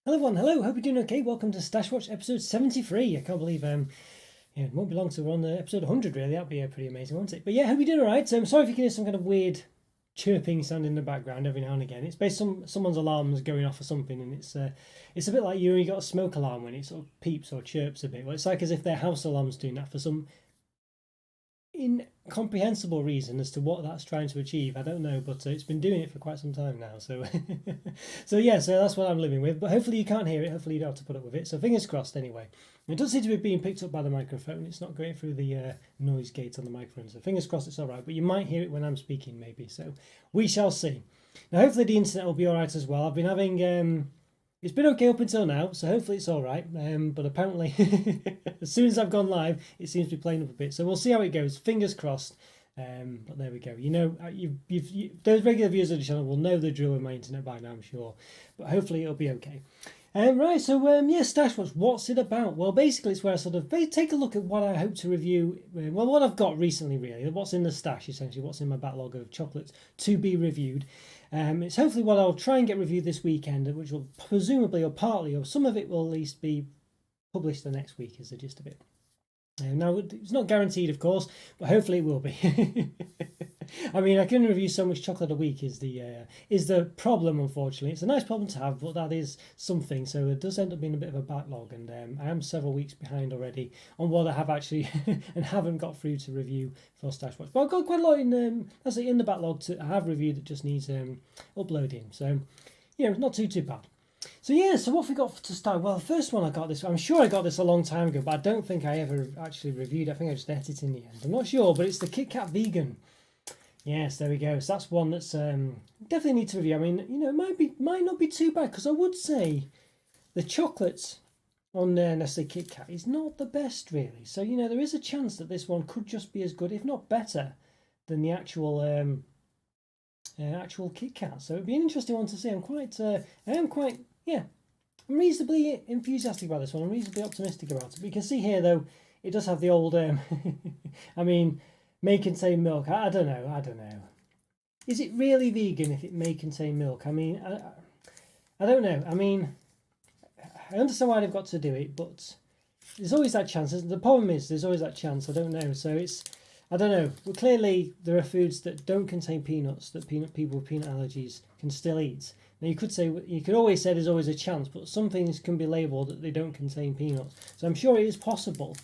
Hello everyone, hello, hope you're doing okay. Welcome to Stash Watch episode 73. I can't believe it won't be long till we're on the episode 100 really. That'd be pretty amazing, wouldn't it? But yeah, hope you're doing alright. Sorry if you can hear some kind of weird chirping sound in the background every now and again. It's based on someone's alarms going off or something, and it's a bit like you got a smoke alarm when it sort of peeps or chirps a bit. Well, it's like as if their house alarm's doing that for some incomprehensible reason as to what that's trying to achieve. I don't know, but it's been doing it for quite some time now. So, so that's what I'm living with. But hopefully you can't hear it. Hopefully you don't have to put up with it. So fingers crossed. Anyway, it does seem to be being picked up by the microphone. It's not going through the noise gate on the microphone. So fingers crossed it's all right. But you might hear it when I'm speaking, maybe. So we shall see. Now, hopefully the internet will be all right as well. I've been having it's been okay up until now, so hopefully it's all right. But apparently, as soon as I've gone live, it seems to be playing up a bit. So we'll see how it goes. Fingers crossed. But there we go. You know, those regular viewers of the channel will know the drill with my internet by now, I'm sure. But hopefully it'll be okay. Right, so yeah, Stash Watch, what's it about? Well, basically it's where I sort of take a look at what I hope to review, well, what I've got recently really, what's in the stash essentially, what's in my backlog of chocolates to be reviewed. It's hopefully what I'll try and get reviewed this weekend, which will presumably or partly, or some of it will at least be published the next week is the gist of it. Now, it's not guaranteed, of course, but hopefully it will be. I mean, I can review so much chocolate a week is the problem, unfortunately. It's a nice problem to have, but that is something. So it does end up being a bit of a backlog, and I am several weeks behind already on what I have actually and haven't got through to review for Stash Watch. But I've got quite a lot in in the backlog to have reviewed that just needs uploading. So yeah, not too bad. So yeah, so what have we got to start? Well, the first one I got this, I'm sure I got this a long time ago, but I don't think I ever actually reviewed it. I think I just ate it in the end. I'm not sure, but it's the Kit Kat Vegan. Yes, there we go. So that's one that's definitely need to review. I mean, you know, it might not be too bad, because I would say the chocolate on Nestle Kit Kat is not the best really. So, you know, there is a chance that this one could just be as good, if not better, than the actual Kit Kat. So it'd be an interesting one to see. I'm reasonably enthusiastic about this one. I'm reasonably optimistic about it. But you can see here, though, it does have the old, I mean, may contain milk. I don't know. Is it really vegan if it may contain milk? I mean, I don't know. I mean, I understand why they've got to do it, but there's always that chance. The problem is there's always that chance. I don't know. So I don't know. Well, clearly there are foods that don't contain peanuts that people with peanut allergies can still eat. Now you could always say there's always a chance, but some things can be labelled that they don't contain peanuts. So I'm sure it is possible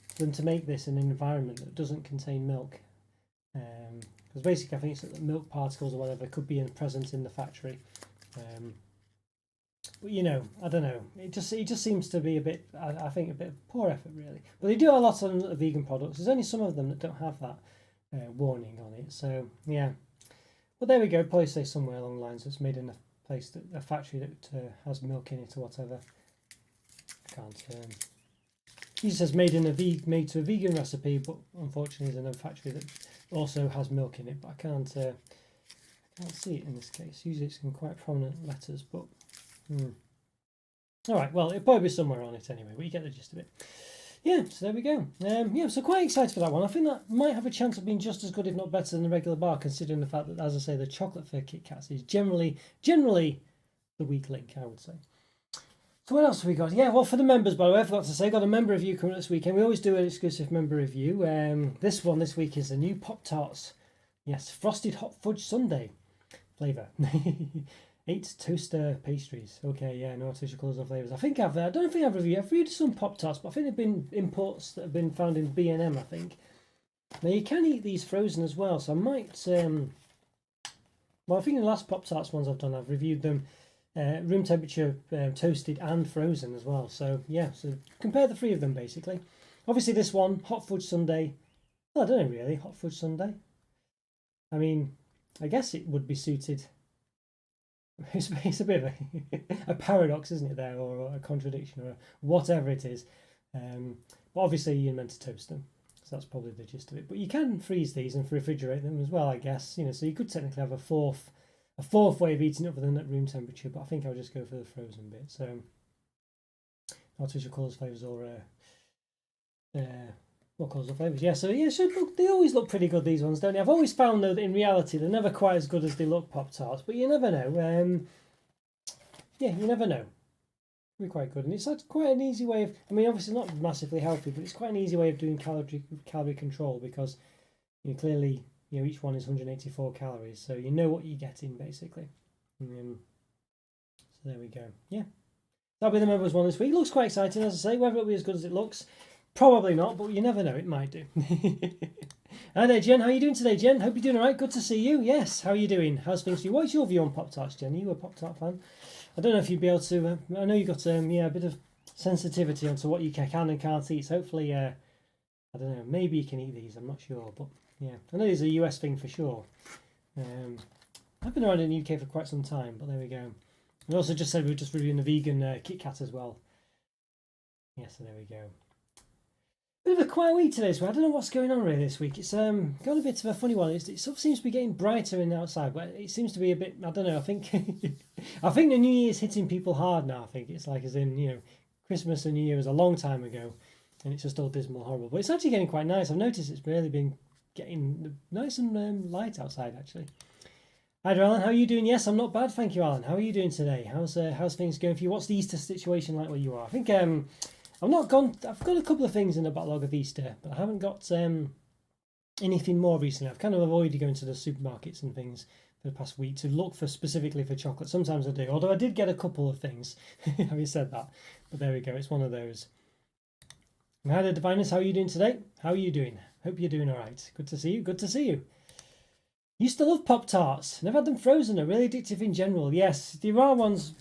for them to make this in an environment that doesn't contain milk, because basically I think it's that milk particles or whatever could be present in the factory. But you know, I don't know. It just seems to be a bit. I think a bit of poor effort really. But they do a lot on vegan products. There's only some of them that don't have that warning on it. So yeah. But there we go. Probably say somewhere along the lines it's made in a factory that has milk in it or whatever. I can't. He says made to a vegan recipe, but unfortunately there's another factory that also has milk in it. But I can't see it in this case. Usually it's in quite prominent letters, but. All right, well, it'll probably be somewhere on it anyway, but you get the gist of it. Yeah, so there we go. Yeah, so quite excited for that one. I think that might have a chance of being just as good, if not better, than the regular bar, considering the fact that, as I say, the chocolate for Kit Kats is generally the weak link, I would say. So what else have we got? Yeah, well, for the members, by the way, I forgot to say, got a member review coming this weekend. We always do an exclusive member review. This week is the new Pop-Tarts. Yes, Frosted Hot Fudge Sundae flavour. 8 toaster pastries. Okay, yeah, no artificial colours or flavours. I don't think I've reviewed some Pop-Tarts, but I think they've been imports that have been found in B&M, I think. Now, you can eat these frozen as well, so I might... well, I think the last Pop-Tarts ones I've done, I've reviewed them room temperature, toasted and frozen as well. So, yeah, so compare the three of them, basically. Obviously, this one, Hot Fudge Sundae. Well, I don't know, really, Hot Fudge Sundae. I mean, I guess it would be suited... It's a bit of a paradox, isn't it, there, or a contradiction, or whatever it is. But obviously, you're meant to toast them, so that's probably the gist of it. But you can freeze these and refrigerate them as well, I guess. You know, so you could technically have a fourth way of eating it other than at room temperature. But I think I'll just go for the frozen bit. So, artificial colours, flavours, or what colours or flavours? Yeah, so yeah, they always look pretty good, these ones, don't they? I've always found though that in reality they're never quite as good as they look, Pop-Tarts, but you never know. Yeah, you never know. be quite good. And it's quite an easy way of, I mean, obviously not massively healthy, but it's quite an easy way of doing calorie control, because clearly, each one is 184 calories, so you know what you're getting basically. So there we go. Yeah, that'll be the members one this week. Looks quite exciting, as I say. Whether it'll be as good as it looks, probably not, but you never know. It might do. Hi there, Jen. How are you doing today, Jen? Hope you're doing all right. Good to see you. Yes. How are you doing? How's things for you? What's your view on Pop-Tarts, Jen? Are you a Pop-Tart fan? I don't know if you'd be able to. I know you've got a bit of sensitivity onto what you can and can't eat. So hopefully, I don't know. Maybe you can eat these. I'm not sure, but yeah, I know it's a US thing for sure. I've been around in the UK for quite some time, but there we go. And also just said we were just reviewing the vegan Kit Kat as well. Yes, so there we go. Bit of a quiet week today, so I don't know what's going on really this week. It's got a bit of a funny one. It sort of seems to be getting brighter in the outside, but it seems to be a bit. I don't know. I think I think the New Year's hitting people hard now. I think it's like as in Christmas and New Year was a long time ago, and it's just all dismal, horrible. But it's actually getting quite nice. I've noticed it's really been getting nice and light outside actually. Hi there, Alan. How are you doing? Yes, I'm not bad, thank you, Alan. How are you doing today? How's things going for you? What's the Easter situation like where you are? I think I've got a couple of things in the backlog of Easter, but I haven't got anything more recently. I've kind of avoided going to the supermarkets and things for the past week to look specifically for chocolate. Sometimes I do, although I did get a couple of things, having said that. But there we go, it's one of those. Hi there, Divinus. How are you doing today? How are you doing? Hope you're doing all right. Good to see you. Good to see you. Used to love Pop-Tarts. Never had them frozen. They're really addictive in general. Yes, there are ones.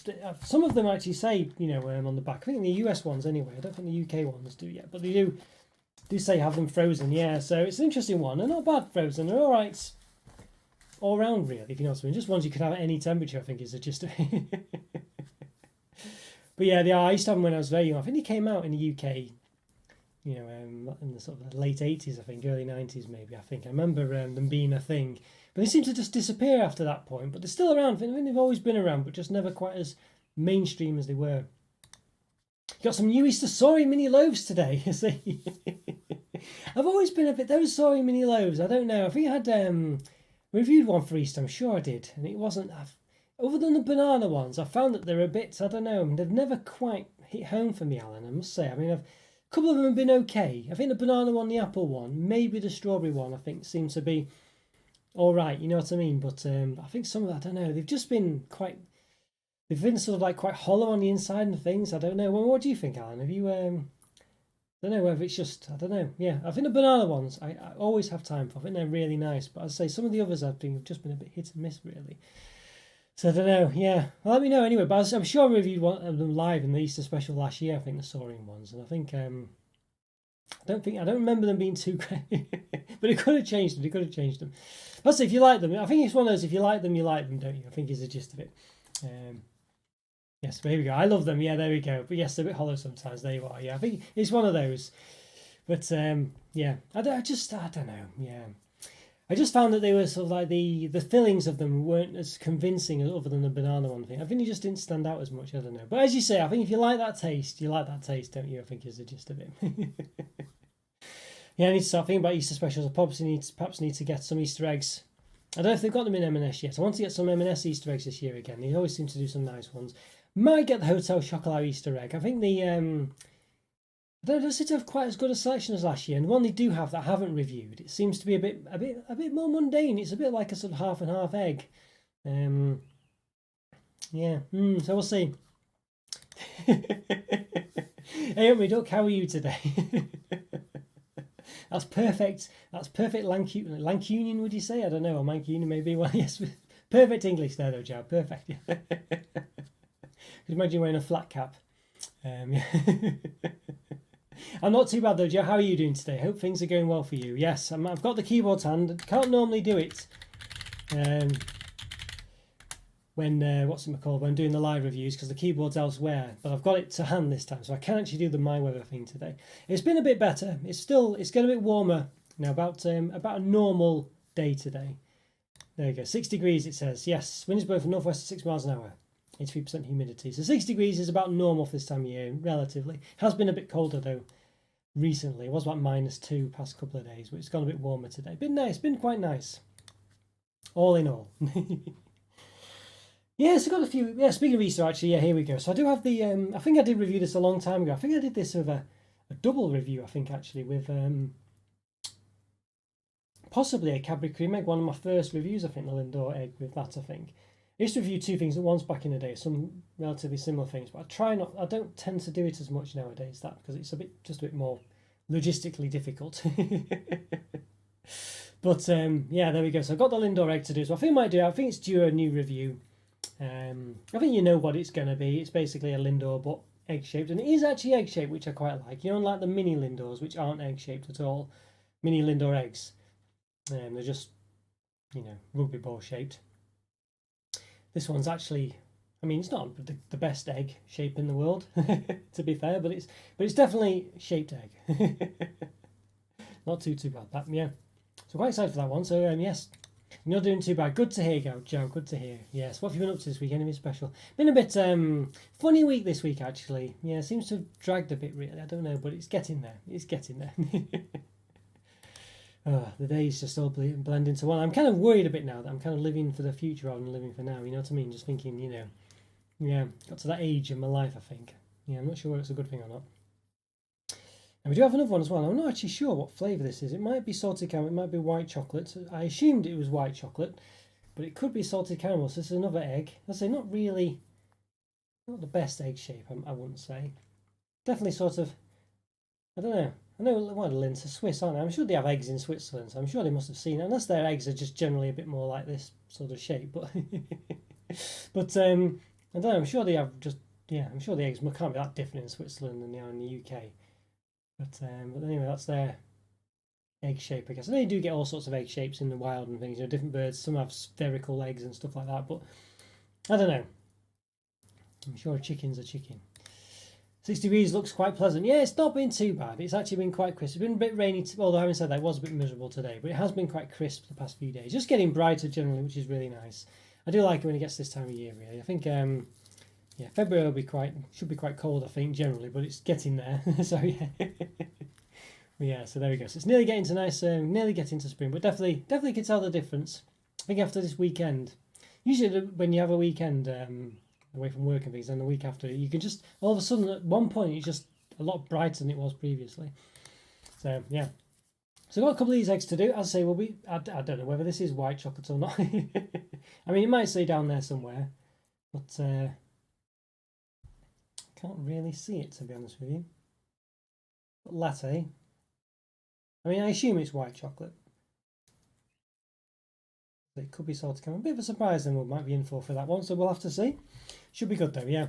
Some of them actually say, on the back. I think the US ones anyway. I don't think the UK ones do yet, but they do say have them frozen. Yeah, so it's an interesting one. They're not bad frozen. They're all right, all round really. If you know what I mean. Just ones you can have at any temperature. I think is the gist of it. But yeah, they are. I used to have them when I was very young. I think they came out in the UK. In the sort of late 80s, I think, early 90s maybe. I think I remember them being a thing. But they seem to just disappear after that point. But they're still around. I think they've always been around, but just never quite as mainstream as they were. Got some new Easter sorry mini loaves today. You see, I've always been a bit those sorry mini loaves. I don't know. I think I had reviewed one for Easter. I'm sure I did, and it wasn't. Other than the banana ones, I found that they're a bit. I don't know. They've never quite hit home for me, Alan. I must say. I mean, a couple of them have been okay. I think the banana one, the apple one, maybe the strawberry one. I think seems to be all right, you know what I mean? But I think some of that, I don't know, they've just been quite, they've been sort of like quite hollow on the inside and things. I don't know. Well, what do you think, Alan? Have you, I don't know whether it's just, I don't know. Yeah, I think the banana ones, I always have time for. I think they're really nice. But I'd say some of the others I think have just been a bit hit and miss, really. So I don't know. Yeah, well, let me know anyway. But I'm sure I reviewed one of them live in the Easter special last year. I think the soaring ones, and I think I don't remember them being too great, but it could have changed them. It could have changed them. But say if you like them, I think it's one of those. If you like them, don't you? I think is the gist of it. Yes, there we go. I love them. Yeah, there we go. But yes, they're a bit hollow sometimes. There you are. Yeah, I think it's one of those. But yeah, I don't know. Yeah, I just found that they were sort of like the fillings of them weren't as convincing other than the banana one thing. I think they just didn't stand out as much. I don't know. But as you say, I think if you like that taste, don't you? I think is the gist of it. Yeah, I need to start thinking about Easter specials. I perhaps need to get some Easter eggs. I don't know if they've got them in M&S yet. I want to get some M&S Easter eggs this year again. They always seem to do some nice ones. Might get the Hotel Chocolo Easter egg. I think the they don't seem to have quite as good a selection as last year. And the one they do have that I haven't reviewed, it seems to be a bit more mundane. It's a bit like a sort of half and half egg. Yeah. So we'll see. Hey, me duck. How are you today? That's perfect. That's perfect Lancunian, would you say? I don't know. Or Mancunian, maybe. Well, yes. Perfect English there, though, Joe. Perfect. Could imagine wearing a flat cap. Yeah. I'm not too bad, though, Joe. How are you doing today? Hope things are going well for you. Yes, I've got the keyboard hand. Can't normally do it when when doing the live reviews because the keyboard's elsewhere, but I've got it to hand this time, so I can actually do the My Weather thing today. It's been a bit better. It's getting a bit warmer now. About a normal day today. There you go. 6 degrees it says. Yes, winds blowing from northwest at 6 miles an hour. 83% humidity. So 6 degrees is about normal for this time of year, relatively. Has been a bit colder though recently. It was about -2 past couple of days, but it's gone a bit warmer today. Been nice. Been quite nice. All in all. Yeah, so I got a few. Yeah, speaking of Easter, actually, yeah, here we go. So I do have the. I think I did review this a long time ago. I think I did this with a double review. I think actually with possibly a Cadbury cream egg. One of my first reviews, I think, the Lindor egg with that. I think I used to review two things at once back in the day. Some relatively similar things, but I try not. I don't tend to do it as much nowadays. That because it's just a bit more logistically difficult. But yeah, there we go. So I've got the Lindor egg to do. So I think I might do. I think it's due a new review. I think you know what it's going to be. It's basically a Lindor, but egg shaped, and it is actually egg shaped, which I quite like. You know, unlike the mini Lindors, which aren't egg shaped at all. Mini Lindor eggs, they're just rugby ball shaped. This one's actually, I mean, it's not the best egg shape in the world, to be fair, but it's definitely shaped egg. Not too bad that, yeah. So quite excited for that one. So yes, you're not doing too bad. Good to hear, Joe. Good to hear. Yes. What have you been up to this week? Anything special? Been a bit funny week this week actually. Yeah, seems to have dragged a bit really. I don't know, but it's getting there. It's getting there. The days just all blend into one. I'm kind of worried a bit now that I'm kind of living for the future rather than living for now. You know what I mean? Just thinking, yeah, got to that age in my life. I think. Yeah, I'm not sure whether it's a good thing or not. And we do have another one as well. I'm not actually sure what flavour this is. It might be salted caramel, it might be white chocolate. I assumed it was white chocolate, but it could be salted caramel. So this is another egg. I say not the best egg shape, I wouldn't say. Definitely sort of, I don't know. I know what Lindt are Swiss, aren't they? I'm sure they have eggs in Switzerland, so I'm sure they must have seen it. Unless their eggs are just generally a bit more like this sort of shape. But, but I don't know, I'm sure they have I'm sure the eggs can't be that different in Switzerland than they are in the UK. But anyway, that's their egg shape, I guess. I know you do get all sorts of egg shapes in the wild and things. Different birds. Some have spherical eggs and stuff like that. But I don't know. I'm sure a chicken's a chicken. 6 degrees looks quite pleasant. Yeah, it's not been too bad. It's actually been quite crisp. It's been a bit rainy, although having said that, it was a bit miserable today. But it has been quite crisp the past few days. Just getting brighter generally, which is really nice. I do like it when it gets this time of year, really. I think yeah, February should be quite cold, I think, generally, but it's getting there. So yeah, yeah. So there we go. So it's nearly getting to nearly getting to spring, but definitely can tell the difference. I think after this weekend, usually when you have a weekend away from work and things, and the week after, you can just all of a sudden at one point it's just a lot brighter than it was previously. So yeah. So I've got a couple of these eggs to do. As I say, I don't know whether this is white chocolate or not. I mean, it might say down there somewhere, but. Can't really see it, to be honest with you. But latte. I mean, I assume it's white chocolate. It could be salted caramel. A bit of a surprise then we might be in for that one, so we'll have to see. Should be good though, yeah.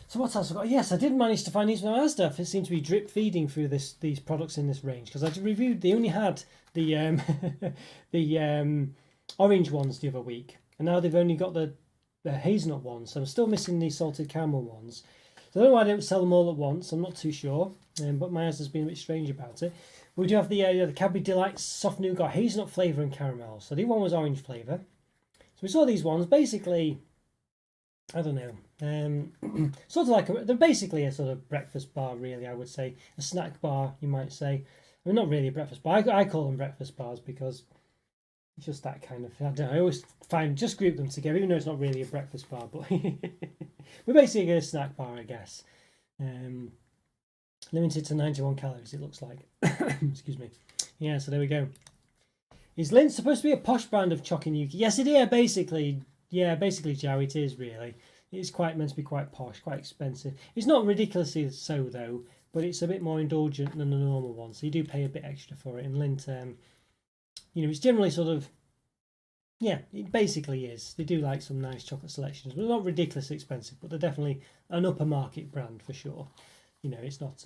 So what else have I got? Yes, I did manage to find these from Asda. It seemed to be drip feeding through these products in this range because I reviewed. They only had the the orange ones the other week, and now they've only got the hazelnut ones, so I'm still missing the salted caramel ones. So I don't know why they don't sell them all at once. I'm not too sure, but my eyes has been a bit strange about it. We do have the Cadbury Delight soft nougat, hazelnut flavour and caramel. So the one was orange flavour. So we saw these ones basically. I don't know. Sort of like they're basically a sort of breakfast bar, really. I would say a snack bar, you might say. I mean, not really a breakfast bar. I call them breakfast bars because. It's just that kind of. I don't know. I always just group them together, even though it's not really a breakfast bar, but we're basically a snack bar, I guess. Limited to 91 calories, it looks like. Excuse me. Yeah, so there we go. Is Lindt supposed to be a posh brand of Choc in the UK? Yes, it is. Basically, Joe, it is really. It's meant to be quite posh, quite expensive. It's not ridiculously so though, but it's a bit more indulgent than the normal one, so you do pay a bit extra for it. And Lindt. It's generally sort of, yeah, it basically is. They do like some nice chocolate selections, but they're not ridiculously expensive, but they're definitely an upper market brand for sure. It's not,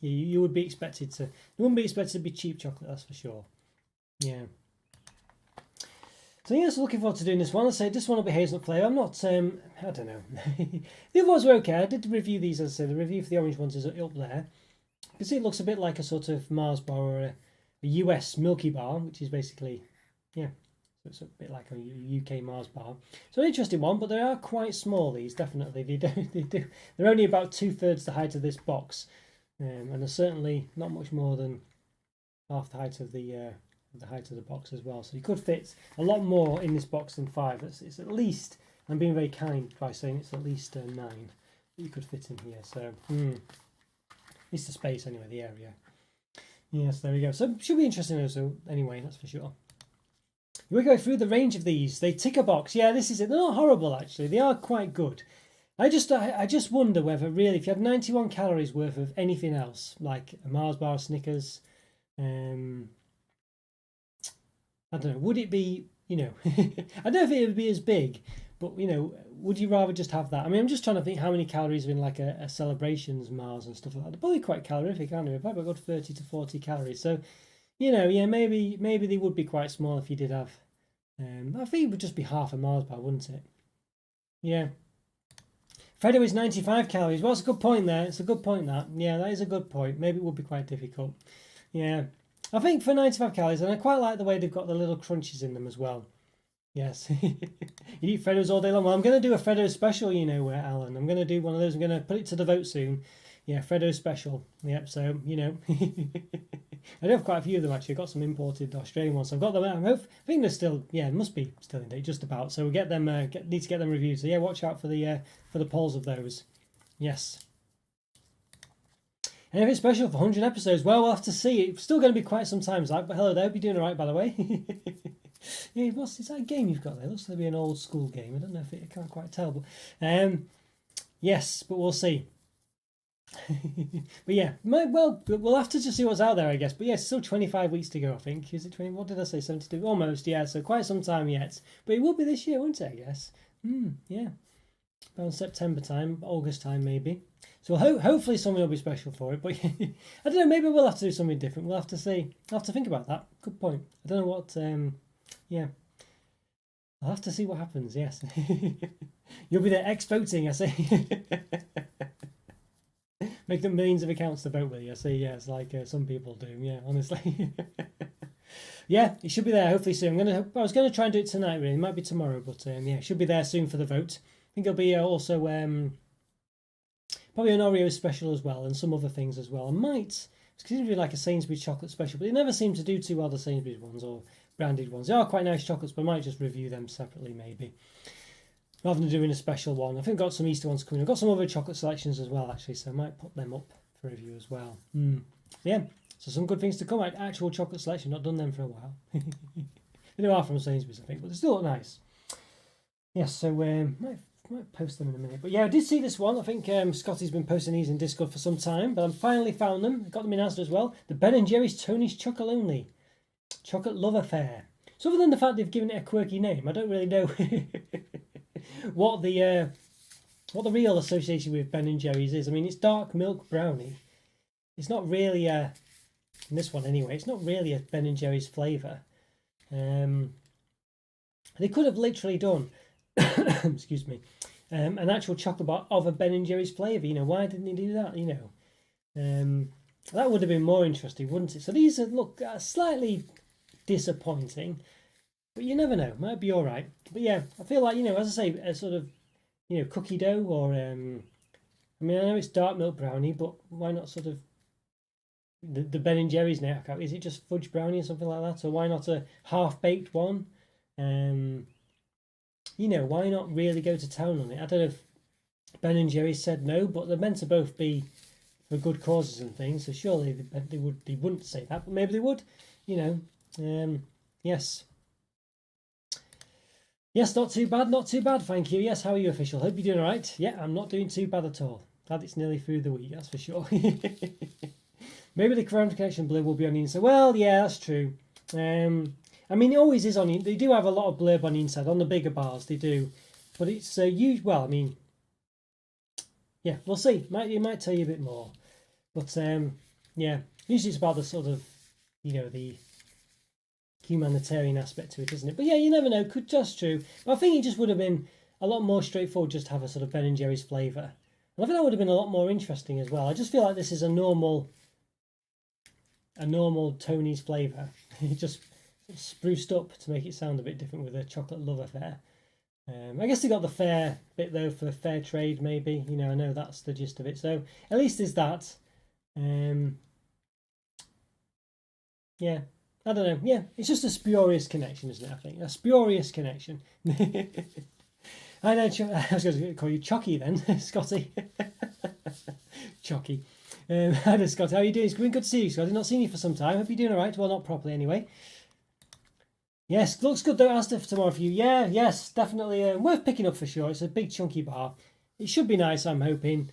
you would be expected to, you wouldn't be expected to be cheap chocolate, that's for sure. Yeah. So yeah, so looking forward to doing this one. I say this one will be hazelnut flavour. I'm not, I don't know. The other ones were okay. I did review these, as I said. The review for the orange ones is up there. You can see it looks a bit like a sort of Mars bar or a US Milky Bar, which is basically, yeah, so it's a bit like a UK Mars bar. So an interesting one, but they are quite small. These definitely they're only about 2/3 the height of this box, and they're certainly not much more than half the height of the the height of the box as well. So you could fit a lot more in this box than 5. It's at least, I'm being very kind by saying it's at least 9 that you could fit in here. So it's the space anyway, the area. Yes, there we go. So should be interesting also anyway, that's for sure. We go through the range of these. They tick a box. Yeah, this is it. They're not horrible actually. They are quite good. I just wonder whether really, if you had 91 calories worth of anything else, like a Mars bar, Snickers, I don't know, would it be, I don't know if it would be as big, but, would you rather just have that? I mean, I'm just trying to think how many calories are in like a celebrations Mars and stuff like that. They're probably quite calorific, aren't they? Probably got 30 to 40 calories. So, yeah, maybe they would be quite small if you did have, I think it would just be half a Mars bar, wouldn't it? Yeah. Freddo is 95 calories. Well, it's a good point there. It's a good point, that. Yeah, that is a good point. Maybe it would be quite difficult. Yeah. I think for 95 calories, and I quite like the way they've got the little crunches in them as well. Yes. You eat Freddos all day long. Well, I'm going to do a Freddo special, Alan. I'm going to do one of those. I'm going to put it to the vote soon. Yeah, Freddo special. Yep, so, I do have quite a few of them actually. I've got some imported Australian ones. So I've got them. I think they're still, must be still in date, just about. So we'll get them. Need to get them reviewed. So yeah, watch out for the polls of those. Yes. Anything special for 100 episodes? Well, we'll have to see. It's still going to be quite some time, Zach. But hello there. Hope you're doing all right, by the way. Yeah, is that a game you've got there? Looks to be an old school game. I don't know if I can't quite tell, but yes, but we'll see. But yeah, we'll have to just see what's out there, I guess. But yeah, still 25 weeks to go, I think. Is it 20? What did I say? 72? Almost, yeah. So quite some time yet. But it will be this year, won't it, I guess? Yeah. Around September time, August time, maybe. So hopefully something will be special for it. But I don't know, maybe we'll have to do something different. We'll have to see. I'll have to think about that. Good point. I don't know what, yeah. I'll have to see what happens, yes. You'll be there ex-voting, I say. Make them millions of accounts to vote with you. I say yes, like some people do. Yeah, honestly. Yeah, it should be there hopefully soon. I was gonna try and do it tonight. Really, it might be tomorrow, but yeah, it should be there soon for the vote. I think it'll be also probably an Oreo special as well, and some other things as well. I might consider it like a Sainsbury's chocolate special, but they never seem to do too well, the Sainsbury's ones or branded ones. They are quite nice chocolates, but I might just review them separately maybe, rather than doing a special one. I think I've got some Easter ones coming. I've got some other chocolate selections as well, actually, so I might put them up for review as well. Yeah, so some good things to come. Actual chocolate selection, not done them for a while. They are from Sainsbury's, I think, but they still look nice. Yes, so might post them in a minute. But yeah, I did see this one. I think Scotty's been posting these in Discord for some time, but I finally found them. I got them in Asda as well. The Ben & Jerry's Tony's Chocolonely Chocolate Love Affair. So other than the fact they've given it a quirky name, I don't really know what the real association with Ben & Jerry's is. I mean, it's dark milk brownie. It's not really in this one anyway, it's not really a Ben & Jerry's flavour. They could have literally done, excuse me, an actual chocolate bar of a Ben & Jerry's flavour. Why didn't they do that? That would have been more interesting, wouldn't it? So these look slightly disappointing, but you never know. Might be all right. But yeah, I feel like, as I say, a sort of, cookie dough or, I mean, I know it's dark milk brownie, but why not sort of the Ben & Jerry's now? Is it just fudge brownie or something like that? Or why not a half-baked one? Why not really go to town on it? I don't know if Ben & Jerry's said no, but they're meant to both be for good causes and things, so surely they wouldn't say that, but maybe they would. Yes. Yes, not too bad, thank you. Yes, how are you, official? Hope you're doing all right. Yeah, I'm not doing too bad at all. Glad it's nearly through the week, that's for sure. Maybe the Crown Connection blurb will be on the inside. Well, yeah, that's true. I mean, it always is on. They do have a lot of blurb on the inside, on the bigger bars, they do. But it's well, I mean, yeah, we'll see. It might tell you a bit more. But yeah, usually it's about the sort of, the humanitarian aspect to it, isn't it? But yeah, you never know. Just true. But I think it just would have been a lot more straightforward just to have a sort of Ben & Jerry's flavour. And I think that would have been a lot more interesting as well. I just feel like this is a normal Tony's flavour. It just spruced up to make it sound a bit different with a chocolate love affair. I guess they got the fair bit though for fair trade, maybe. I know that's the gist of it. So at least there's that. Yeah, I don't know. Yeah, it's just a spurious connection, isn't it? I think a spurious connection. I know. I was going to call you Chocky then, Scotty. Chocky. Hi there, Scotty. How are you doing? It's been good to see you, Scotty. Not seen you for some time. Hope you're doing all right. Well, not properly anyway. Yes, looks good though. Asda for tomorrow for you. Yeah, yes, definitely worth picking up for sure. It's a big chunky bar. It should be nice, I'm hoping.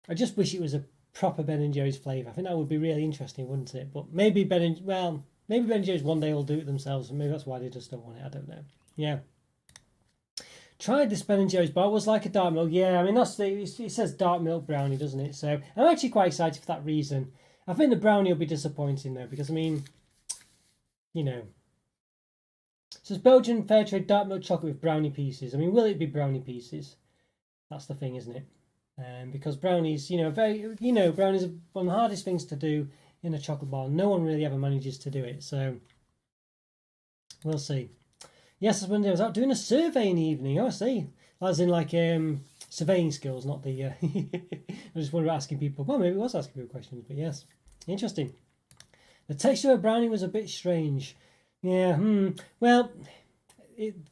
I just wish it was a proper Ben and Jerry's flavour. I think that would be really interesting, wouldn't it? But maybe maybe Ben and Jerry's one day will do it themselves, and maybe that's why they just don't want it. I don't know. Yeah. Tried this Ben and Jerry's bar. It was like a dark milk. Yeah, I mean it says dark milk brownie, doesn't it? So I'm actually quite excited for that reason. I think the brownie will be disappointing though, because I mean, you know. So it's Belgian fair trade dark milk chocolate with brownie pieces. I mean, will it be brownie pieces? That's the thing, isn't it? Because brownies, brownies are one of the hardest things to do in a chocolate bar. No one really ever manages to do it, so we'll see. Yes, that's when I was out doing a survey in the evening. Oh, I see. As in like surveying skills, not the. I just wonder asking people. Well, maybe it was asking people questions, but yes, interesting. The texture of brownie was a bit strange. Yeah. Well,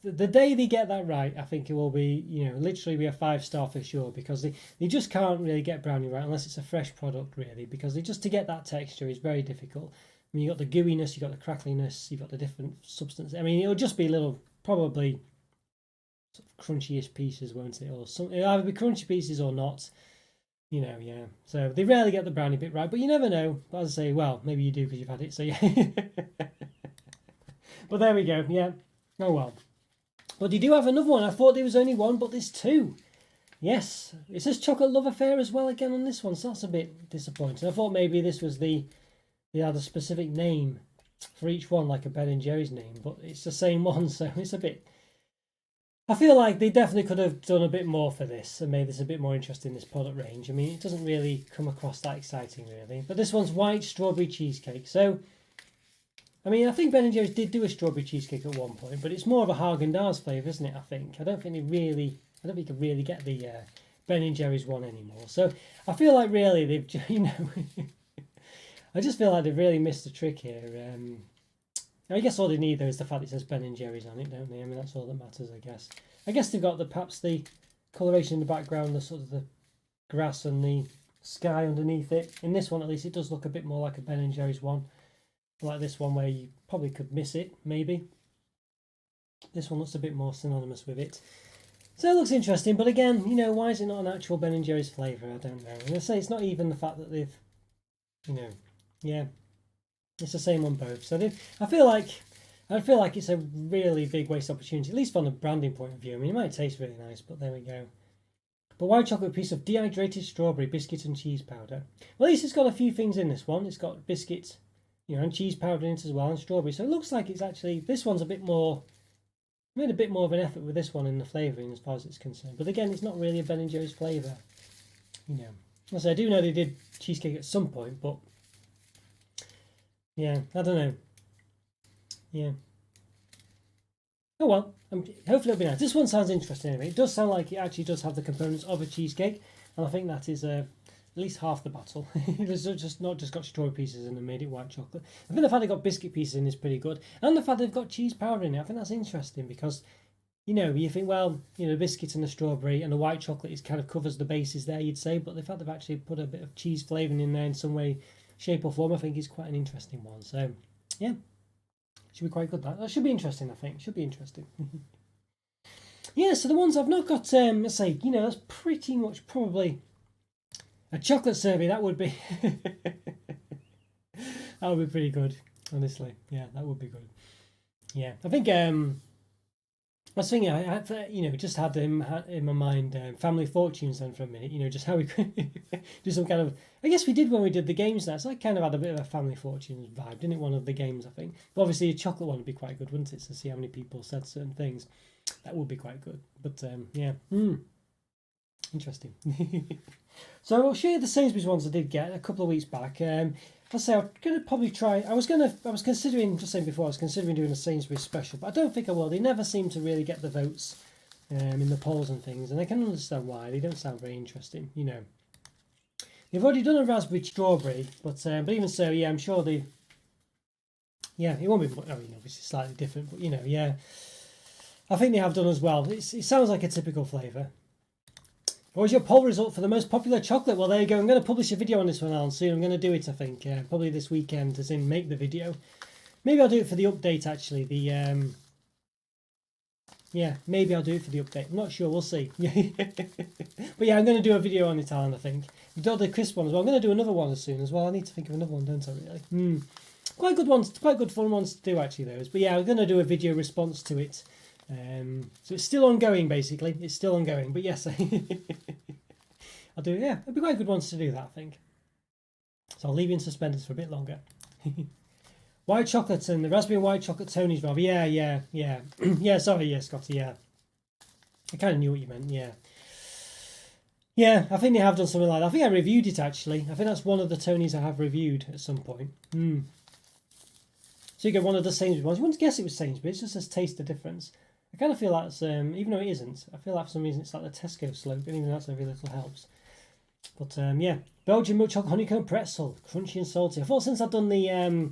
the day they get that right, I think it will be, literally be a 5-star for sure, because they just can't really get brownie right unless it's a fresh product, really, because just to get that texture is very difficult. I mean, you've got the gooiness, you've got the crackliness, you've got the different substance. I mean, it'll just be little, probably sort of crunchiest pieces, won't it? Or some, it'll either be crunchy pieces or not. Yeah. So they rarely get the brownie bit right, but you never know. But as I say, well, maybe you do because you've had it, so yeah. But there we go, yeah. Oh well. But you do have another one. I thought there was only one, but there's two. Yes. It says Chocolate Love Affair as well again on this one, so that's a bit disappointing. I thought maybe this was they had a specific name for each one, like a Ben and Jerry's name, but it's the same one, so it's a bit... I feel like they definitely could have done a bit more for this and made this a bit more interesting, this product range. I mean, it doesn't really come across that exciting, really. But this one's white strawberry cheesecake, so... I mean, I think Ben and Jerry's did do a strawberry cheesecake at one point, but it's more of a Haagen-Dazs flavour, isn't it, I think? I don't think you can really get the Ben and Jerry's one anymore. So I feel like really they've, I just feel like they've really missed the trick here. I guess all they need though is the fact it says Ben and Jerry's on it, don't they? I mean, that's all that matters, I guess. I guess they've got perhaps the coloration in the background, the sort of the grass and the sky underneath it. In this one, at least, it does look a bit more like a Ben and Jerry's one. Like this one where you probably could miss it, maybe. This one looks a bit more synonymous with it. So it looks interesting, but again, why is it not an actual Ben and Jerry's flavour? I don't know. And I say it's not even the fact that they've, yeah, it's the same on both. So I feel like it's a really big waste opportunity, at least from the branding point of view. I mean, it might taste really nice, but there we go. But white chocolate piece of dehydrated strawberry, biscuit and cheese powder. Well, at least it's got a few things in this one. It's got biscuits, and cheese powder in it as well, and strawberry. So it looks like it's actually, this one's a bit more, made a bit more of an effort with this one in the flavouring as far as it's concerned. But again, it's not really a Ben and Jerry's flavour. So I do know they did cheesecake at some point, but yeah, I don't know. Yeah. Oh well, hopefully it'll be nice. This one sounds interesting anyway. It does sound like it actually does have the components of a cheesecake, and I think that is at least half the battle. It's just not just got strawberry pieces in and made it white chocolate. I think the fact they've got biscuit pieces in is pretty good. And the fact they've got cheese powder in it, I think that's interesting because, you think, well, the biscuit and the strawberry and the white chocolate is kind of covers the bases there, you'd say. But the fact they've actually put a bit of cheese flavouring in there in some way, shape or form, I think is quite an interesting one. So, yeah. Should be quite good, that. That should be interesting, I think. Should be interesting. Yeah, so the ones I've not got, let's say, that's pretty much probably... A chocolate survey, that would be that would be pretty good, honestly. Yeah, that would be good. Yeah, I think I was thinking, I had, just had in my mind Family Fortunes then for a minute. Just how we could do some kind of. I guess we did when we did the games. That so I kind of had a bit of a Family Fortunes vibe, didn't it? One of the games, I think. But obviously, a chocolate one would be quite good, wouldn't it? To see how many people said certain things, that would be quite good. But yeah, interesting. So I'll show you the Sainsbury's ones I did get a couple of weeks back. Let's say I'm going to probably try... I was considering, just saying before, I was considering doing a Sainsbury's special, but I don't think I will. They never seem to really get the votes in the polls and things, and I can understand why. They don't sound very interesting, They've already done a raspberry strawberry, but even so, yeah, I'm sure they... yeah, it won't be. I mean, obviously slightly different, but you know, yeah, I think they have done as well. It sounds like a typical flavour. What was your poll result for the most popular chocolate? Well, there you go. I'm going to publish a video on this one, Alan, soon. I'm going to do it, I think, probably this weekend, as in make the video. Maybe I'll do it for the update, actually. Yeah, maybe I'll do it for the update. I'm not sure. We'll see. But yeah, I'm going to do a video on it, Alan, I think. We've done the crisp one as well. I'm going to do another one as soon as well. I need to think of another one, don't I, really? Quite good ones. Quite good fun ones to do, actually, those. But yeah, I'm going to do a video response to it. So it's still ongoing, basically. It's still ongoing. But yes, I'll do, yeah, it'd be quite good ones to do that, I think. So I'll leave you in suspenders for a bit longer. White chocolate and the raspberry and white chocolate Tony's, Rob. Yeah. Yeah, sorry, yeah, Scotty, yeah. I kind of knew what you meant, yeah. Yeah, I think they have done something like that. I think I reviewed it, actually. I think that's one of the Tonys I have reviewed at some point. So you get one of the Sainsbury's ones. You wouldn't guess it was Sainsbury's, it just says taste the difference. I kind of feel like it's, even though it isn't, I feel like for some reason it's like the Tesco slogan, even though that's every little helps. But yeah, Belgian milk chocolate honeycomb pretzel, crunchy and salty. I thought since I'd done the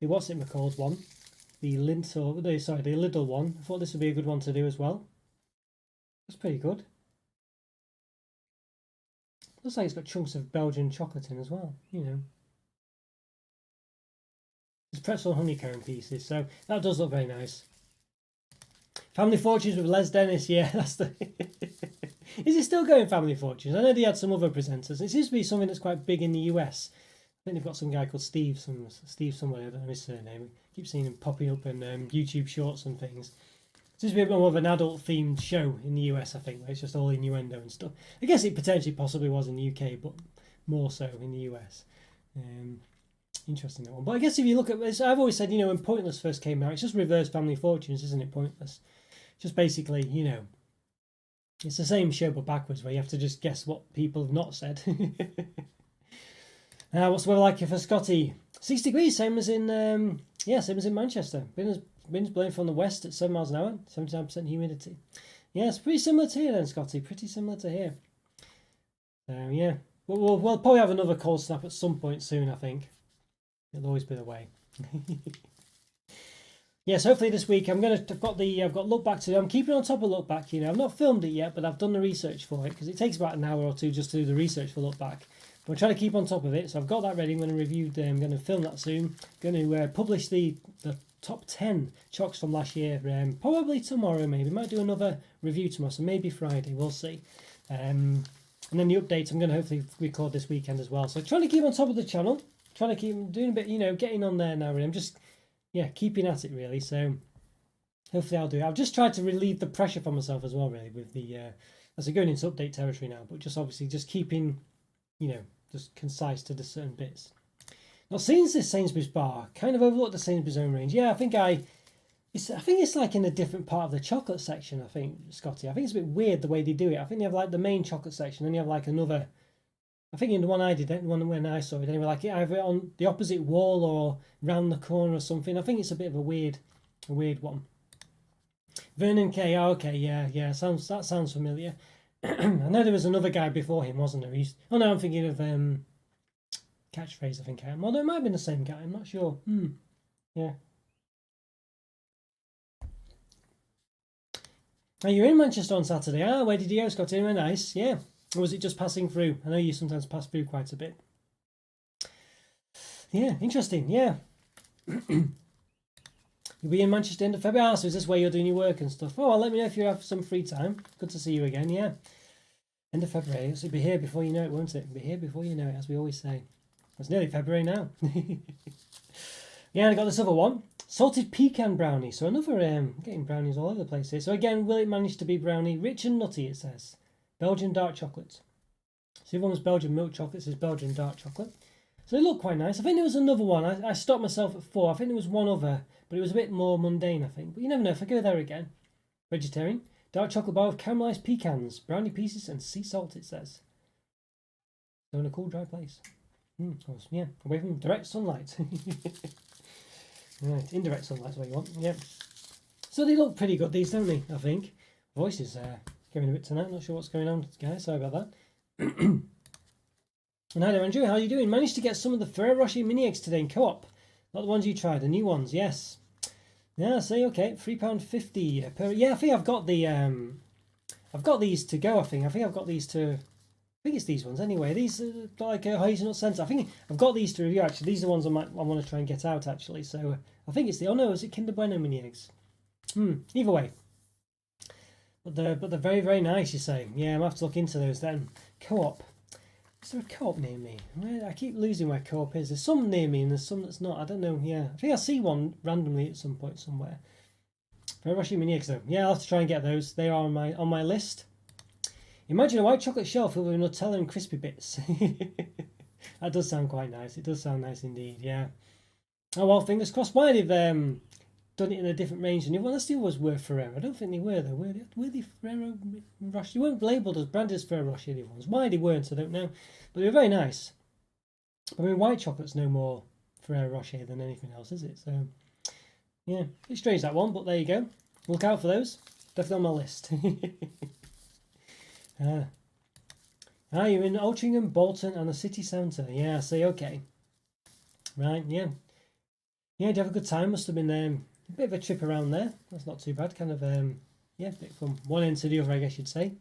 what's it called one, the Lidl one, I thought this would be a good one to do as well. That's pretty good. Looks like it's got chunks of Belgian chocolate in as well, you know. It's pretzel honeycomb pieces, so that does look very nice. Family Fortunes with Les Dennis, yeah, that's the... Is it still going, Family Fortunes? I know they had some other presenters. It seems to be something that's quite big in the US. I think they've got some guy called Steve somewhere, I don't know his surname. I keep seeing him popping up in YouTube shorts and things. It seems to be a bit more of an adult-themed show in the US, I think, where it's just all innuendo and stuff. I guess it potentially possibly was in the UK, but more so in the US. Interesting, that one. But I guess if you look at this, I've always said, you know, when Pointless first came out, it's just reverse Family Fortunes, isn't it, Pointless? Just basically, you know, it's the same show but backwards, where you have to just guess what people have not said. What's the weather like for Scotty? 6 degrees, same as in Manchester. Winds blowing from the west at 7 miles an hour, 79% humidity. Yeah, it's pretty similar to here then, Scotty. Pretty similar to here. Yeah, we'll probably have another cold snap at some point soon, I think. It'll always be the way. Yes, hopefully this week I've got look back to do. I'm keeping on top of look back. You know, I've not filmed it yet, but I've done the research for it because it takes about an hour or two just to do the research for look back. But I'm trying to keep on top of it, so I've got that ready. I'm going to review. I'm going to film that soon. I'm going to publish the top 10 Chocs from last year. Probably tomorrow, maybe. Might do another review tomorrow, so maybe Friday. We'll see. And then the updates I'm going to hopefully record this weekend as well. So trying to keep on top of the channel. Trying to keep doing a bit, you know, getting on there now. Really. I'm just, yeah, keeping at it really. So hopefully I'll do it. I've just tried to relieve the pressure from myself as well, really, with the as I'm going into update territory now. But just obviously just keeping, you know, just concise to the certain bits. Not seen this Sainsbury's bar. Kind of overlooked the Sainsbury's own range. Yeah, I think it's like in a different part of the chocolate section. I think, Scotty. I think it's a bit weird the way they do it. I think they have like the main chocolate section, then you have like another. I think in the one I did, the one when I saw it, anyway, like either on the opposite wall or round the corner or something. I think it's a bit of a weird one. Vernon K. Oh, okay, yeah. That sounds familiar. I know there was another guy before him, wasn't there? I'm thinking of Catchphrase. I think I am. Although it might have been the same guy. I'm not sure. Yeah. Are you in Manchester on Saturday? Where did you go, Scott? Anywhere nice? Yeah. Or was it just passing through? I know you sometimes pass through quite a bit. Yeah, interesting. Yeah. You'll be in Manchester end of February. So is this where you're doing your work and stuff? Oh, well, let me know if you have some free time. Good to see you again. Yeah. End of February. So it'll be here before you know it, won't it? It'll be here before you know it, as we always say. It's nearly February now. Yeah, and I got this other one. Salted pecan brownie. So another, getting brownies all over the place here. So again, will it manage to be brownie? Rich and nutty, it says. Belgian dark chocolate. So the other one was Belgian milk chocolate. This is Belgian dark chocolate. So they look quite nice. I think there was another one. I stopped myself at 4. I think there was one other, but it was a bit more mundane, I think. But you never know. If I go there again. Vegetarian. Dark chocolate bar with caramelised pecans, brownie pieces and sea salt, it says. So in a cool, dry place. Yeah, away from direct sunlight. Right, indirect sunlight's what you want. Yeah. So they look pretty good, these, don't they? I think. Voice is going a bit tonight. Not sure what's going on, guys. Sorry about that. And hi there, Andrew. How are you doing? Managed to get some of the Ferrero Rocher mini eggs today in Co-op. Not the ones you tried, the new ones, yes. Yeah, see, okay, £3.50 per. Yeah, I think I've got the I've got these to go. I think I've got these to. I think it's these ones anyway. These are like a hazelnut centre. I think I've got these to review actually. These are the ones I want to try and get out actually. So I think it's the. Oh no, is it Kinder Bueno mini eggs? Either way. But they're very very nice. You say? Yeah, I'm gonna have to look into those then. Co-op. Is there a co-op near me? I keep losing where co-op is. There's some near me and there's some that's not. I don't know. Yeah, I think I see one randomly at some point somewhere. Very rushy mini eggs though. Yeah, I'll have to try and get those. They are on my list. Imagine a white chocolate shell filled with Nutella and crispy bits. That does sound quite nice. It does sound nice indeed. Yeah. Oh well, fingers crossed. Why they've done it in a different range than everyone else? The others were Ferrero. I don't think they were though. Were they Ferrero Rocher? They weren't labelled as branded as Ferrero Rocher. The ones. Why they weren't, I don't know. But they were very nice. I mean, white chocolate's no more Ferrero Rocher than anything else, is it? So yeah, it's strange that one, but there you go. Look out for those. Definitely on my list. You're in Altrincham, Bolton, and the city centre. Yeah, I see. Okay, right. Yeah. Did you have a good time? Must have been a bit of a trip around there. That's not too bad. Kind of yeah, bit from one end to the other, I guess you'd say.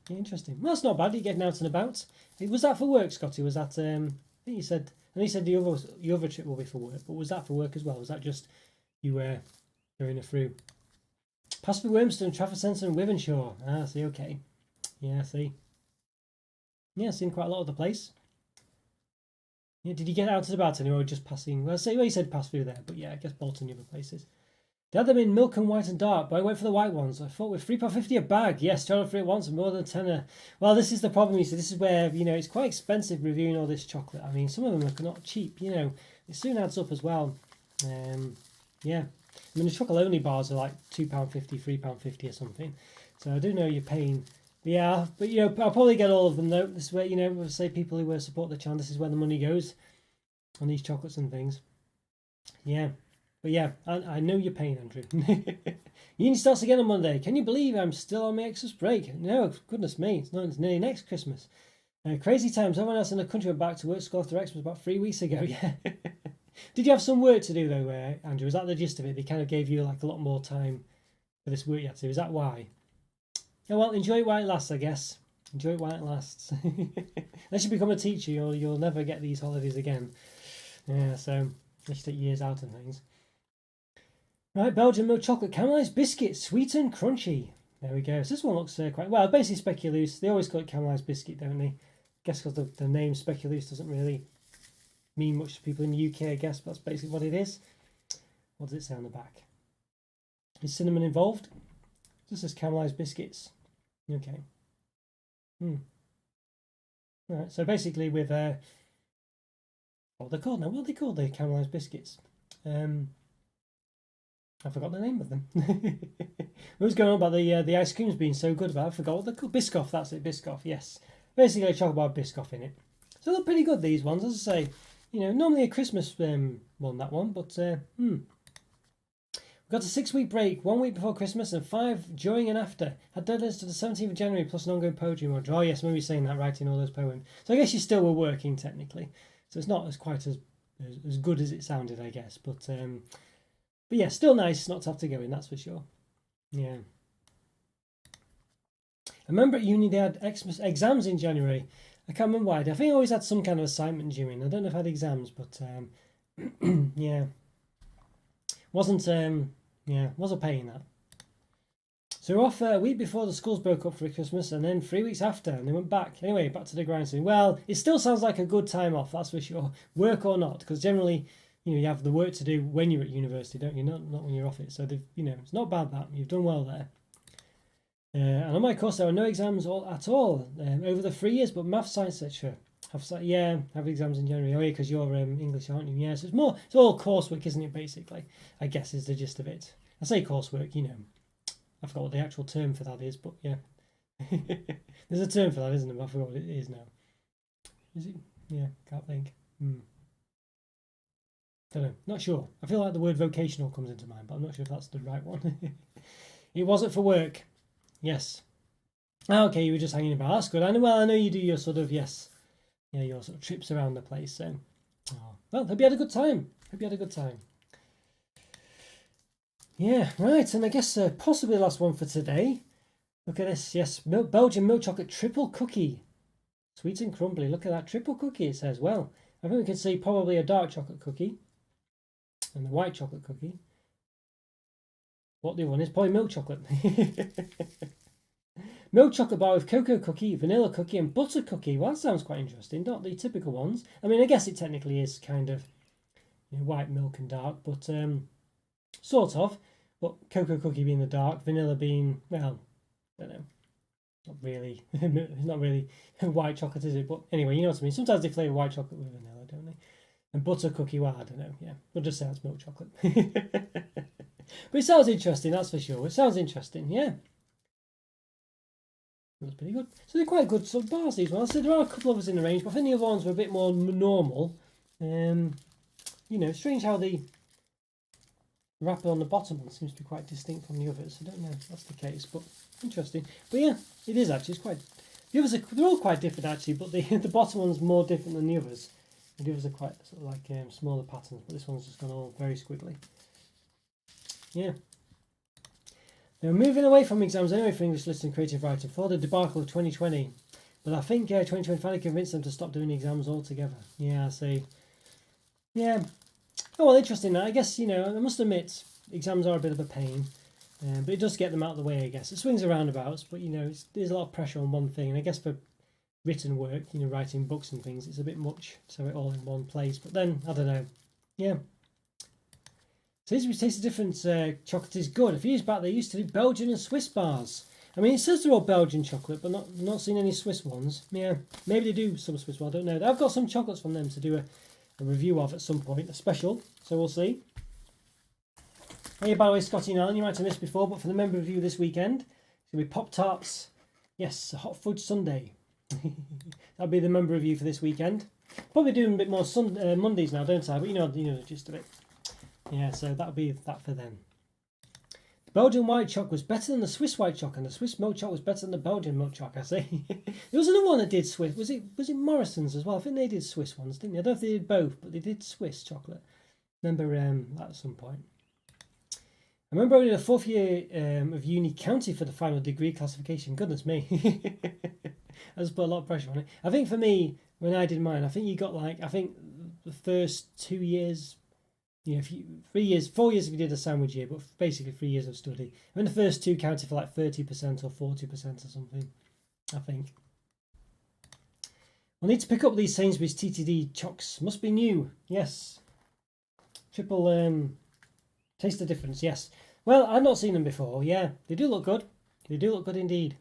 Yeah, interesting. Well, that's not bad. You're getting out and about. Was that for work, Scotty? Was that I think you said. And you said the other trip will be for work, but was that for work as well? Was that just you going through? Past through Wormston, Trafford Centre, and Wythenshawe. Ah, see. Okay. Yeah, see. Yeah, seen quite a lot of the place. Yeah, did you get out and about anywhere or just passing? Well, say, well, you said pass through there, but yeah, I guess Bolton and other places. They had them in milk and white and dark, but I went for the white ones. I thought with £3.50 a bag. Yes, tried for it once and more than a tenner. Well, this is the problem, you see. This is where, it's quite expensive reviewing all this chocolate. I mean, some of them are not cheap, It soon adds up as well. Yeah. I mean, the chocolate-only bars are like £2.50, £3.50 or something. So I do know you're paying. Yeah, but I'll probably get all of them though. This is where, say people who support the channel, this is where the money goes on these chocolates and things. Yeah. But yeah, I know your pain, Andrew. Uni starts again on Monday. Can you believe I'm still on my Xmas break? No, goodness me, it's nearly next Christmas. Crazy times. Everyone else in the country went back to work school after Xmas about 3 weeks ago. Yeah. Did you have some work to do though, Andrew? Was that the gist of it? They kind of gave you like a lot more time for this work you had to do. Is that why? Oh, well, enjoy it while it lasts, I guess. Enjoy it while it lasts. Unless you become a teacher, you'll never get these holidays again. Yeah, so let's take years out and things. Right, Belgian milk chocolate caramelised biscuit, sweet and crunchy. There we go. So this one looks quite well. Basically, speculoos. They always call it caramelised biscuit, don't they? I guess because the name speculoos doesn't really mean much to people in the UK, I guess. But that's basically what it is. What does it say on the back? Is cinnamon involved? This says caramelised biscuits. Okay. Right. So basically, with what they're called now? What are they called? The caramelised biscuits. I forgot the name of them. What was going on about the ice creams being so good? About I forgot what they're called. Biscoff. That's it. Biscoff. Yes. Basically, a chocolate bar Biscoff in it. So they're pretty good. These ones, as I say. Normally a Christmas one, that one, but we've got a 6-week break, 1 week before Christmas and 5 during and after. Had deadlines to the 17th of January plus an ongoing poetry module. Oh yes, maybe saying that, writing all those poems. So I guess you still were working technically. So it's not quite as good as it sounded, I guess. But yeah, still nice not to have to go in, that's for sure. Yeah. I remember at uni they had exams in January. I can't remember why. I think I always had some kind of assignment during. I don't know if I had exams, but yeah. Was a pain that. So we're off a week before the schools broke up for Christmas and then 3 weeks after and they went back. Anyway, back to the grind soon. Well, it still sounds like a good time off, that's for sure. Work or not, because generally, you have the work to do when you're at university, don't you? Not when you're off it. So it's not bad that. You've done well there. And on my course, there are no exams at all over the 3 years, but maths, science, etc. Have exams in January. Oh yeah, because you're English, aren't you? Yeah, so it's all coursework, isn't it? Basically, I guess is the gist of it. I say coursework, I forgot what the actual term for that is, but yeah, there's a term for that, isn't there? I forgot what it is now. Is it? Yeah, can't think. Don't know. Not sure. I feel like the word vocational comes into mind, but I'm not sure if that's the right one. It wasn't for work. Yes. Okay, you were just hanging about. That's good. I know you do your sort of, yes. Yeah, your sort of trips around the place. So Oh, well, hope you had a good time. Hope you had a good time. Yeah, right, and I guess possibly the last one for today. Look at this. Yes, Belgian milk chocolate triple cookie. Sweet and crumbly. Look at that. Triple cookie, it says. Well, I think we can see probably a dark chocolate cookie and the white chocolate cookie. What the other one is? Probably milk chocolate. Milk chocolate bar with cocoa cookie, vanilla cookie, and butter cookie. Well, that sounds quite interesting. Not the typical ones. I mean, I guess it technically is kind of white milk and dark, but sort of. But cocoa cookie being the dark, vanilla being, well, I don't know. Not really. It's not really white chocolate, is it? But anyway, you know what I mean. Sometimes they flavour white chocolate with vanilla, don't they? And butter cookie, well, I don't know. Yeah, we'll just say it's milk chocolate. But it sounds interesting, that's for sure. It sounds interesting, yeah. That's pretty good. So they're quite good sort of bars, these ones. So there are a couple of us in the range, but I think the other ones were a bit more normal. Strange how the wrapper on the bottom one seems to be quite distinct from the others. I don't know if that's the case, but interesting. But yeah, it is actually. It's quite. The others they're all quite different actually, but the bottom one's more different than the others. The others are quite sort of like smaller patterns, but this one's just gone all very squiggly. Yeah. Now moving away from exams anyway for English listening and creative writing for the debacle of 2020, but I think 2020 finally convinced them to stop doing exams altogether. Yeah, I see. Yeah. Oh well, interesting. I guess I must admit exams are a bit of a pain, but it does get them out of the way. I guess it swings and roundabouts, but there's a lot of pressure on one thing, and I guess for written work, writing books and things, it's a bit much to have it all in one place. But then I don't know. Yeah. Taste the difference. Chocolate is good. A few years back, they used to do Belgian and Swiss bars. I mean, it says they're all Belgian chocolate, but not seen any Swiss ones. Yeah, maybe they do some Swiss ones. I don't know. I've got some chocolates from them to do a review of at some point, a special. So we'll see. Hey, by the way, Scotty and Alan, you might have missed before, but for the member review this weekend, it's going to be Pop-Tarts. Yes, a hot fudge sundae. That'll be the member review for this weekend. Probably doing a bit more Mondays now, don't I? But you know the gist of it. Yeah, so that'll be that for them. The Belgian white choc was better than the Swiss white choc, and the Swiss milk choc was better than the Belgian milk choc, I say. There was another one that did Swiss. Was it Morrison's as well? I think they did Swiss ones, didn't they? I don't know if they did both, but they did Swiss chocolate. Remember that at some point. I remember only the fourth year of uni county for the final degree classification. Goodness me. I just put a lot of pressure on it. I think for me, when I did mine, I think you got the first 2 years, 4 years if you did a sandwich year, but basically 3 years of study. I mean, the first two counted for like 30% or 40% or something, I think. We'll need to pick up these Sainsbury's TTD Chocs. Must be new. Yes. Triple taste the difference, yes. Well, I've not seen them before. Yeah, they do look good. They do look good indeed.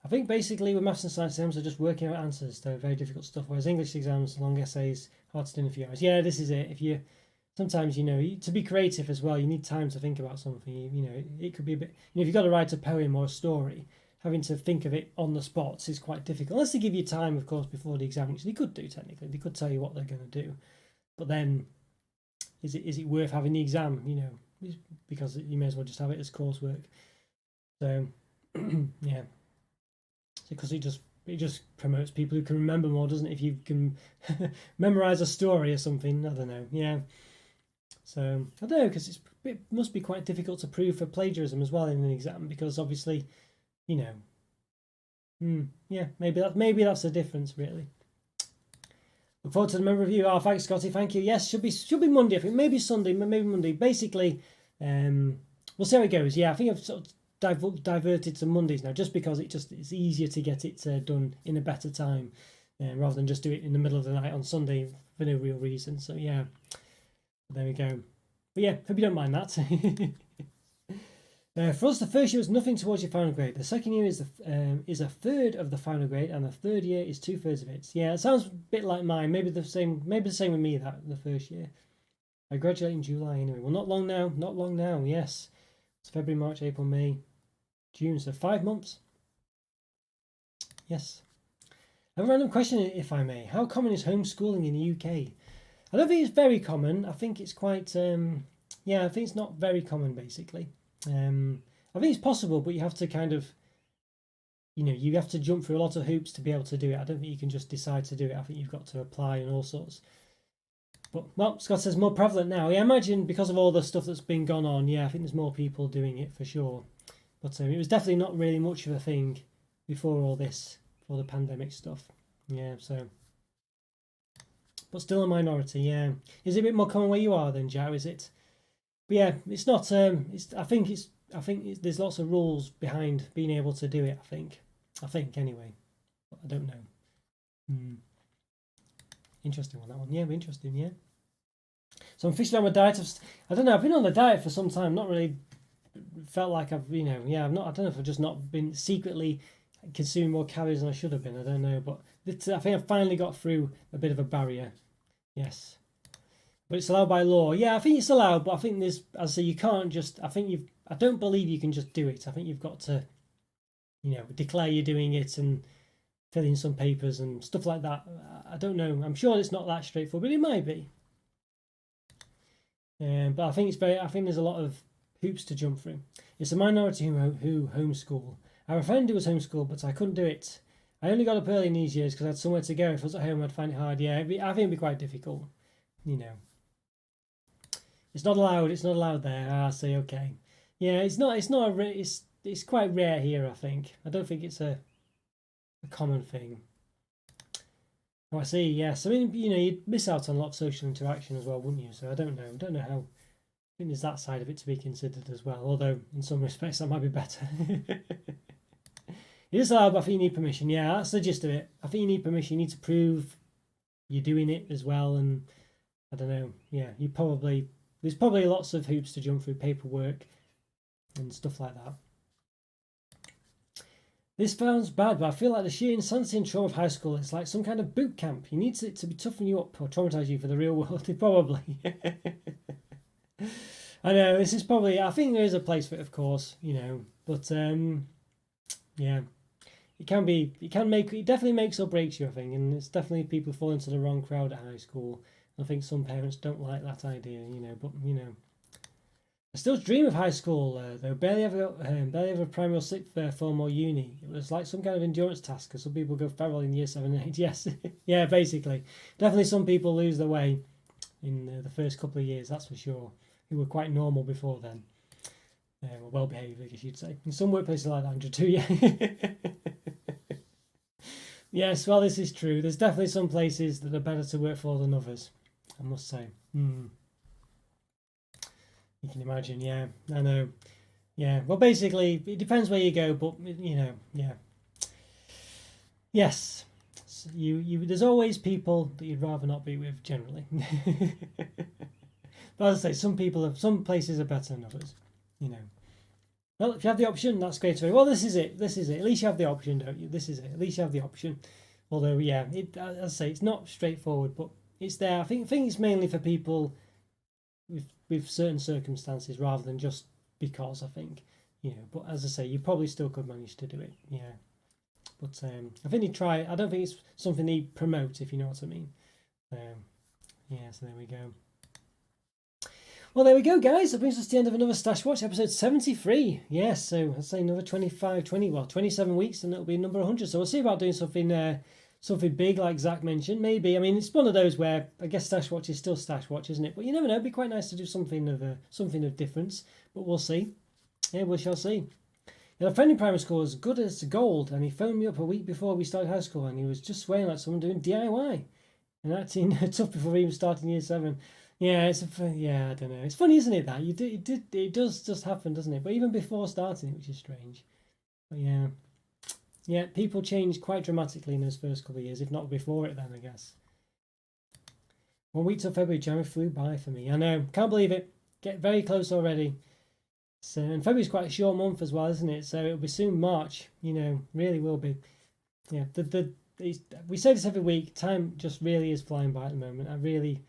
I think basically with maths and science exams are just working out answers to very difficult stuff, whereas English exams, long essays, hard to do in a few hours. Yeah, this is it. Sometimes, to be creative as well, you need time to think about something. It could be a bit, if you've got to write a poem or a story, having to think of it on the spot is quite difficult. Unless they give you time, of course, before the exam, which they could do technically. They could tell you what they're going to do. But then, is it worth having the exam, because you may as well just have it as coursework. So, yeah. Because it just promotes people who can remember more, doesn't it? If you can memorize a story or something, I don't know. Yeah. So I don't know, because it must be quite difficult to prove for plagiarism as well in an exam, because obviously, yeah, maybe that's the difference really. Look forward to the member review. Oh, thanks, Scotty. Thank you. Yes, should be Monday. I think maybe Sunday, maybe Monday. Basically, we'll see how it goes. Yeah, I think I've sort of diverted to Mondays now, just because it's easier to get it done in a better time, rather than just do it in the middle of the night on Sunday for no real reason. So yeah, there we go. But yeah, hope you don't mind that. For us, the first year is nothing towards your final grade. The second year is a third of the final grade, and the third year is 2/3 of it. Yeah, it sounds a bit like mine. Maybe the same with me, that the first year. I graduate in July anyway. Well, not long now. Yes, it's February, March, April, May, June. So 5 months. Yes. A random question, if I may. How common is homeschooling in the UK? I don't think it's very common. I think it's quite. I think it's not very common basically. I think it's possible, but you have to kind of, you have to jump through a lot of hoops to be able to do it. I don't think you can just decide to do it. I think you've got to apply and all sorts. But, well, Scott says more prevalent now. Yeah, I imagine because of all the stuff that's been gone on, yeah, I think there's more people doing it for sure. But it was definitely not really much of a thing before all this, before the pandemic stuff. Yeah, so. But still a minority, yeah. Is it a bit more common where you are then, Joe, is it? But yeah, it's not, there's lots of rules behind being able to do it, I think. Anyway. But I don't know. Interesting one, that one. Yeah, interesting, yeah. So I'm fishing on my diet. I don't know, I've been on the diet for some time, not really felt like I've, I've not, I don't know if I've just not been secretly consuming more calories than I should have been, I don't know, but I think I've finally got through a bit of a barrier, yes. But it's allowed by law. Yeah, I think it's allowed, but I think as I say, you can't just, I don't believe you can just do it. I think you've got to, declare you're doing it and fill in some papers and stuff like that. I don't know. I'm sure it's not that straightforward, but it might be. But I think there's a lot of hoops to jump through. It's a minority who homeschool. I have a friend who was homeschooled, but I couldn't do it. I only got up early in these years because I had somewhere to go. If I was at home, I'd find it hard. Yeah, I think it'd be quite difficult. It's not allowed. It's not allowed there. I say okay. Yeah, it's not. It's quite rare here. I think. I don't think it's a common thing. Oh, I see. Yes, I mean, you'd miss out on a lot of social interaction as well, wouldn't you? So I don't know. I don't know how. I think there's that side of it to be considered as well. Although in some respects that might be better. It is allowed, but I think you need permission. Yeah, that's the gist of it. I think you need permission. You need to prove you're doing it as well, and I don't know. Yeah, there's probably lots of hoops to jump through, paperwork and stuff like that. This sounds bad, but I feel like the sheer insanity and trauma of high school is like some kind of boot camp. You need it to be toughen you up or traumatise you for the real world. Probably. I know this is probably. I think there is a place for it, of course. But yeah. It definitely makes or breaks you, I think, and it's definitely people fall into the wrong crowd at high school. I think some parents don't like that idea, but I still dream of high school, though. Barely ever primary or sixth form or uni. It was like some kind of endurance task, because some people go feral in year 7 and 8. Yes, yeah, basically. Definitely some people lose their way in the first couple of years, that's for sure, who were quite normal before then. Or well-behaved, I guess you'd say. In some workplaces like that, Andrew, too, yeah. Yes, well, this is true. There's definitely some places that are better to work for than others, I must say. You can imagine, yeah, I know. Yeah, well, basically, it depends where you go, but, yeah. Yes, so there's always people that you'd rather not be with, generally. But as I say, some places are better than others, Well, if you have the option, that's great. Well, this is it. At least you have the option, don't you? This is it. At least you have the option. Although, yeah, as I say, it's not straightforward, but it's there. I think it's mainly for people with certain circumstances rather than just because, I think. But as I say, you probably still could manage to do it. Yeah. But I think he'd try. I don't think it's something he'd promote, if you know what I mean. Yeah, so there we go. Well, there we go, guys. That brings us to the end of another Stash Watch, episode 73. Yes, so I'd say another 27 weeks, and it'll be number 100. So we'll see about doing something big, like Zach mentioned. Maybe. I mean, it's one of those where I guess Stash Watch is still Stash Watch, isn't it? But you never know. It'd be quite nice to do something of difference. But we'll see. Yeah, we shall see. A friend in primary school was good as gold, and he phoned me up a week before we started high school, and he was just swearing like someone doing DIY and acting tough before we even started year 7. Yeah, I don't know. It's funny, isn't it? That it does just happen, doesn't it? But even before starting, which is strange. But yeah, people change quite dramatically in those first couple of years, if not before it. Then I guess 1 week till February. January flew by for me. I know, can't believe it. Get very close already. So, and February's quite a short month as well, isn't it? So it'll be soon March. Really will be. Yeah, we say this every week. Time just really is flying by at the moment. I really.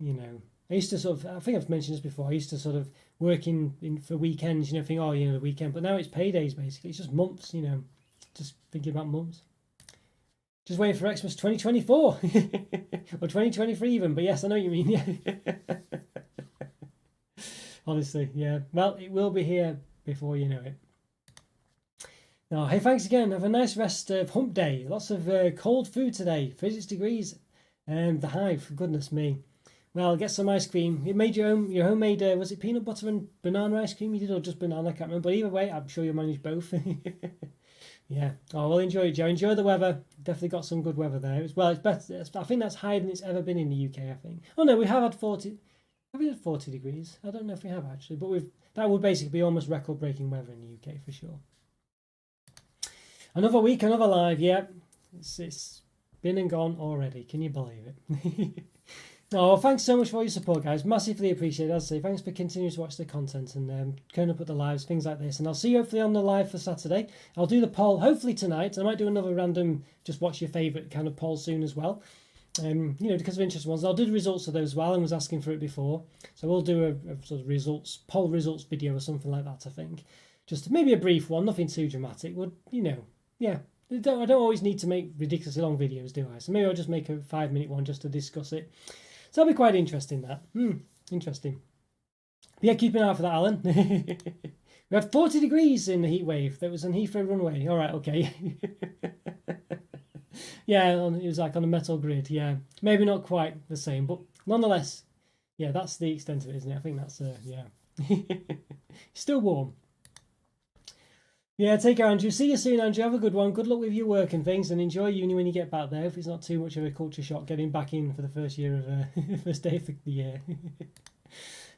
I used to I think I've mentioned this before, I used to sort of work for weekends, think, the weekend, but now it's paydays basically, it's just months, just thinking about months. Just waiting for Xmas 2024, or 2023 even, but yes, I know what you mean, yeah. Honestly, yeah, well, it will be here before you know it. Now, hey, thanks again, have a nice rest of hump day, lots of cold food today, 36 degrees, and the Hive, for goodness me. Well, get some ice cream. You made your homemade, was it peanut butter and banana ice cream you did, or just banana? I can't remember. But either way, I'm sure you'll manage both. Yeah. Oh, well, enjoy it, Joe. Enjoy the weather. Definitely got some good weather there. Well, it's better. I think that's higher than it's ever been in the UK, I think. Oh, no, we have had 40. Have we had 40 degrees? I don't know if we have, actually. But that would basically be almost record-breaking weather in the UK, for sure. Another week, another live. Yeah. It's been and gone already. Can you believe it? Oh, well, thanks so much for all your support, guys. Massively appreciated. As I say, thanks for continuing to watch the content and going up at the lives, things like this. And I'll see you hopefully on the live for Saturday. I'll do the poll hopefully tonight. I might do another random, just watch your favourite kind of poll soon as well. Because of interesting ones. I'll do the results of those as well. I was asking for it before. So we'll do a sort of poll results video or something like that, I think. Just maybe a brief one, nothing too dramatic. Yeah. I don't always need to make ridiculously long videos, do I? So maybe I'll just make a 5-minute one just to discuss it. So that'll be quite interesting, that. Interesting. But yeah, keep an eye out for that, Alan. We had 40 degrees in the heat wave. That was on Heathrow runway. All right, okay. Yeah, it was like on a metal grid. Yeah, maybe not quite the same, but nonetheless, yeah, that's the extent of it, isn't it? I think that's, yeah. Still warm. Yeah, take care, Andrew. See you soon, Andrew. Have a good one. Good luck with your work and things, and enjoy uni when you get back there. If it's not too much of a culture shock getting back in for the first year of first day of the year.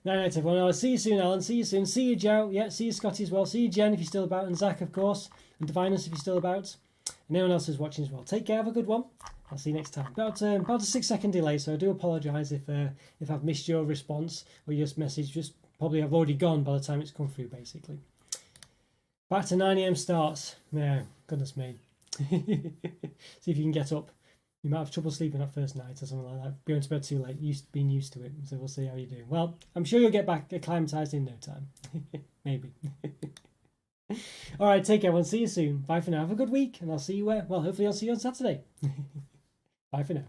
Night, everyone. I'll see you soon, Alan. See you soon. See you, Joe. Yeah, see you, Scotty, as well. See you, Jen, if you're still about, and Zach, of course, and Divinus, if you're still about, and anyone else who's watching as well. Take care. Have a good one. I'll see you next time. About a 6-second delay, so I do apologise if I've missed your response or your message. Just probably I've already gone by the time it's come through, basically. Back to 9 AM starts. Yeah, goodness me. See if you can get up. You might have trouble sleeping that first night or something like that. Going to bed too late, being used to it. So we'll see how you do. Well, I'm sure you'll get back acclimatised in no time. Maybe. All right, take care, everyone. See you soon. Bye for now. Have a good week, and I'll see you hopefully I'll see you on Saturday. Bye for now.